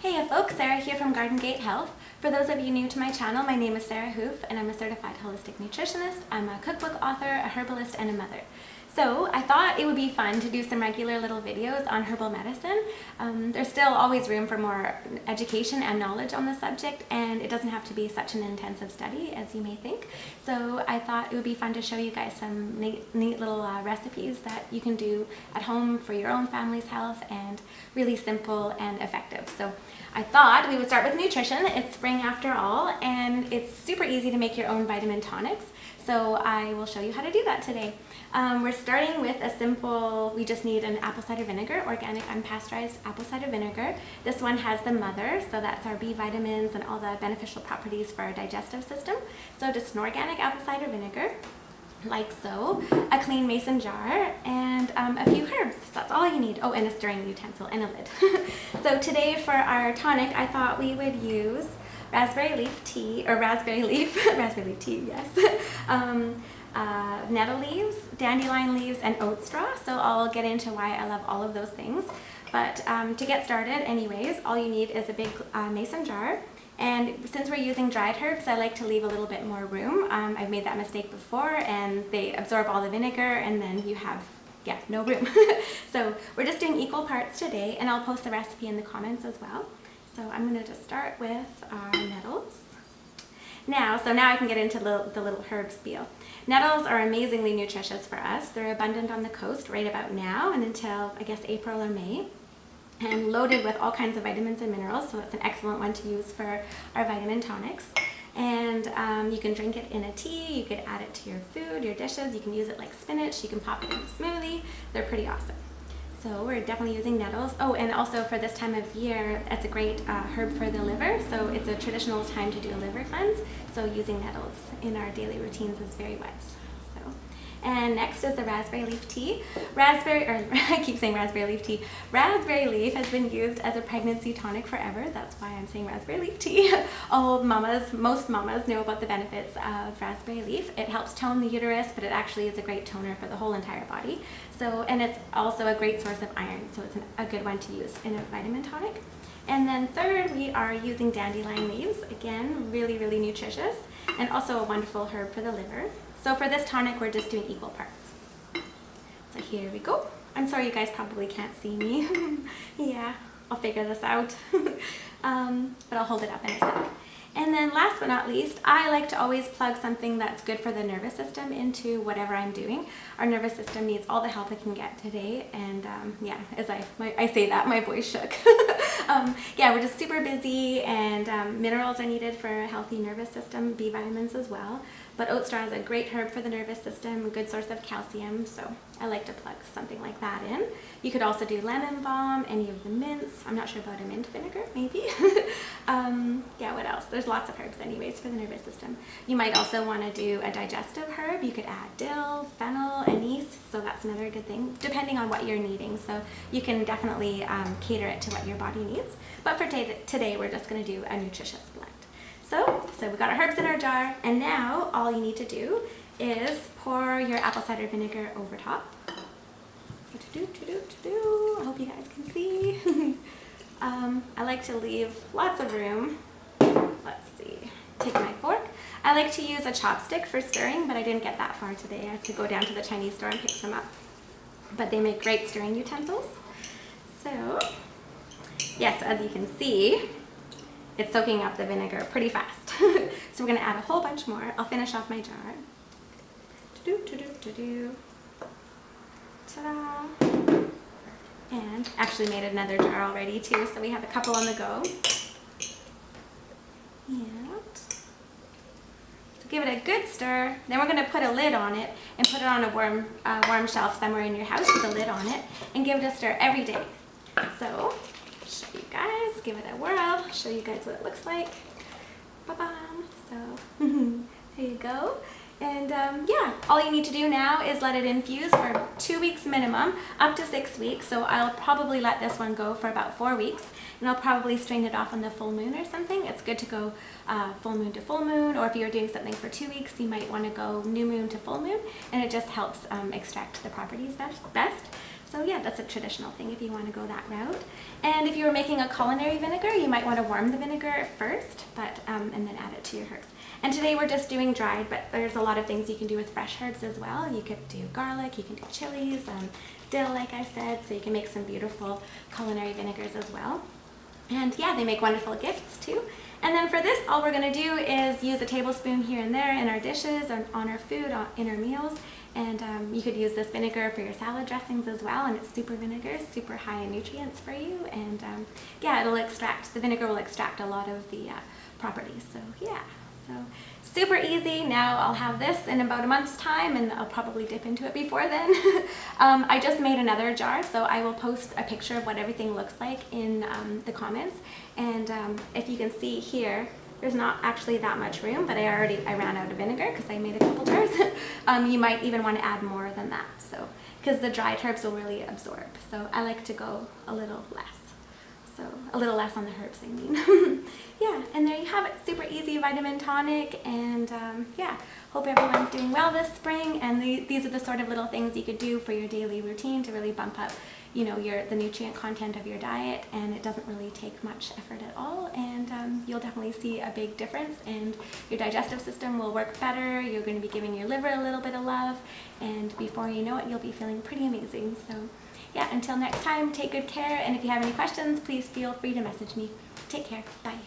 Hey folks, Sarah here from Garden Gate Health. For those of you new to my channel, my name is Sarah Hoof and I'm a certified holistic nutritionist. I'm a cookbook author, a herbalist, and a mother. So I thought it would be fun to do some regular little videos on herbal medicine. There's still always room for more education and knowledge on the subject, and it doesn't have to be such an intensive study as you may think. So I thought it would be fun to show you guys some neat little recipes that you can do at home for your own family's health, and really simple and effective. So I thought we would start with nutrition. It's spring after all, and it's super easy to make your own vitamin tonics. So I will show you how to do that today. We're starting with a simple, we just need an apple cider vinegar, organic unpasteurized apple cider vinegar. This one has the mother, so that's our B vitamins and all the beneficial properties for our digestive system. So just an organic apple cider vinegar, like so, a clean mason jar, and a few herbs. That's all you need. Oh, and a stirring utensil and a lid. So today for our tonic, I thought we would use raspberry leaf tea, raspberry leaf tea, yes. Nettle leaves, dandelion leaves, and oat straw. So I'll get into why I love all of those things. But to get started anyways, all you need is a big mason jar. And since we're using dried herbs, I like to leave a little bit more room. I've made that mistake before, and they absorb all the vinegar, and then you have, yeah, no room. So we're just doing equal parts today, and I'll post the recipe in the comments as well. So I'm going to just start with our nettles. Now I can get into the little herb spiel. Nettles are amazingly nutritious for us. They're abundant on the coast right about now and until, I guess, April or May, and loaded with all kinds of vitamins and minerals, so it's an excellent one to use for our vitamin tonics. And you can drink it in a tea, you could add it to your food, your dishes, you can use it like spinach, you can pop it in a smoothie. They're pretty awesome. So we're definitely using nettles. Oh, and also for this time of year, that's a great herb for the liver. So it's a traditional time to do a liver cleanse. So using nettles in our daily routines is very wise. And next is the raspberry leaf tea. I keep saying raspberry leaf tea. Raspberry leaf has been used as a pregnancy tonic forever. That's why I'm saying raspberry leaf tea. Most mamas know about the benefits of raspberry leaf. It helps tone the uterus, but it actually is a great toner for the whole entire body. So, and it's also a great source of iron, so it's a good one to use in a vitamin tonic. And then third, we are using dandelion leaves. Again, really, really nutritious, and also a wonderful herb for the liver. So for this tonic, we're just doing equal parts. So here we go. I'm sorry you guys probably can't see me. Yeah, I'll figure this out. But I'll hold it up in a sec. And then last but not least, I like to always plug something that's good for the nervous system into whatever I'm doing. Our nervous system needs all the help it can get today, and yeah, as I say that, my voice shook. Yeah, we're just super busy, and minerals are needed for a healthy nervous system, B vitamins as well. But oat straw is a great herb for the nervous system, a good source of calcium, so I like to plug something like that in. You could also do lemon balm, any of the mints. I'm not sure about a mint vinegar, maybe. Yeah, what else? There's lots of herbs anyways for the nervous system. You might also want to do a digestive herb. You could add dill, fennel, anise, so that's another good thing, depending on what you're needing. So you can definitely cater it to what your body needs. But for today, we're just going to do a nutritious blend. So we got our herbs in our jar, and now all you need to do is pour your apple cider vinegar over top. I hope you guys can see. I like to leave lots of room. Let's see. Take my fork. I like to use a chopstick for stirring, but I didn't get that far today. I have to go down to the Chinese store and pick some up. But they make great stirring utensils. So, yes, as you can see, it's soaking up the vinegar pretty fast. So we're going to add a whole bunch more. I'll finish off my jar. Ta-da! And actually made another jar already too, so we have a couple on the go. And so give it a good stir. Then we're going to put a lid on it and put it on a warm shelf somewhere in your house with a lid on it, and give it a stir every day. So show you guys, give it a whirl, show you guys what it looks like. Bye-bye. So there you go. And yeah, all you need to do now is let it infuse for 2 weeks minimum, up to 6 weeks. So I'll probably let this one go for about 4 weeks, and I'll probably strain it off on the full moon or something. It's good to go full moon to full moon, or if you're doing something for 2 weeks, you might want to go new moon to full moon, and it just helps extract the properties best. So yeah, that's a traditional thing if you want to go that route. And if you were making a culinary vinegar, you might want to warm the vinegar first, but and then add it to your herbs. And today we're just doing dried, but there's a lot of things you can do with fresh herbs as well. You could do garlic, you can do chilies, dill like I said, so you can make some beautiful culinary vinegars as well. And yeah, they make wonderful gifts too. And then for this, all we're going to do is use a tablespoon here and there in our dishes, on our food, in our meals. And you could use this vinegar for your salad dressings as well, and it's super vinegar, super high in nutrients for you. And yeah, the vinegar will extract a lot of the properties. So yeah, so super easy. Now I'll have this in about a month's time, and I'll probably dip into it before then. I just made another jar, so I will post a picture of what everything looks like in the comments. And if you can see here, there's not actually that much room, but I ran out of vinegar because I made a couple jars. You might even want to add more than that, so because the dried herbs will really absorb. So I like to go a little less. So a little less on the herbs, I mean. Yeah, and there you have it. Super easy vitamin tonic, and yeah, hope everyone's doing well this spring. And these are the sort of little things you could do for your daily routine to really bump up, you know, the nutrient content of your diet, and it doesn't really take much effort at all, and you'll definitely see a big difference, and your digestive system will work better. You're going to be giving your liver a little bit of love, and before you know it, you'll be feeling pretty amazing. So yeah, until next time, take good care, and if you have any questions, please feel free to message me. Take care. Bye.